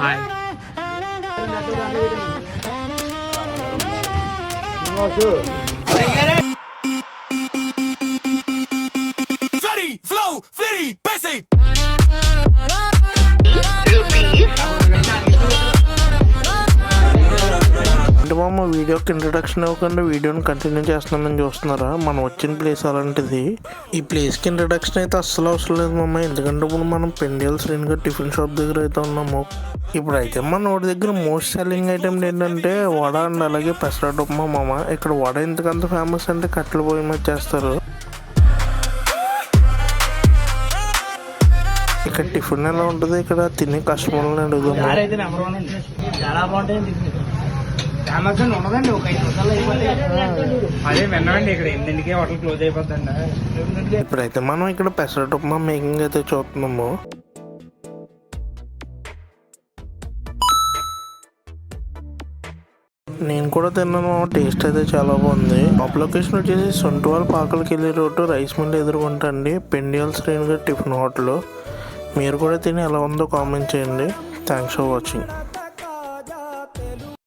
Hi. అంటే మా వీడియోకి ఇంట్రడక్షన్ ఇవ్వకుండా వీడియోని కంటిన్యూ చేస్తున్నామని చూస్తున్నారా. మనం వచ్చిన ప్లేస్ అలాంటిది. ఈ ప్లేస్కి ఇంట్రడక్షన్ అయితే అస్సలు అవసరం లేదు మామ, ఎందుకంటే ఇప్పుడు మనం పెండియల్ శ్రీనిగర్ టిఫిన్ షాప్ దగ్గర అయితే ఉన్నాము. ఇప్పుడు అయితే మన వాడి దగ్గర మోస్ట్ సెల్లింగ్ ఐటమ్ ఏంటంటే వడ అండ్ అలాగే పెసరట్టు ఉప్మా మామ. ఇక్కడ వడ ఎందుకంత ఫేమస్ అంటే కట్టెల పొయ్యి మీద చేస్తారు. ఇక్కడ టిఫిన్ ఎలా ఉంటుంది, ఇక్కడ తినే కస్టమర్లను అడుగుదాము. చాలా బాగుంటాయండి. ఉండదండి, ఒక 5 నిమిషాలు అయిపోతుంది. అదే విన్నామండి, ఇక్కడ 8కే హోటల్ క్లోజ్ అయిపోతుందండి. ఇప్పుడైతే మనం ఇక్కడ పెసరట్టు ఉప్మా మేకింగ్ అయితే చూస్తున్నాము. నేను కూడా తిన్నాను, టేస్ట్ అయితే చాలా బాగుంది. టాప్ లొకేషన్ వచ్చేసి సొంటవాళ్ళ పాకలకి వెళ్ళే రోడ్డు రైస్ మిల్ ఎదురుకుంటా అండి, పెండియల్ శ్రీనిగర్ టిఫిన్ హోటల్. మీరు కూడా తిని ఎలా ఉందో కామెంట్ చేయండి. Thanks for watching.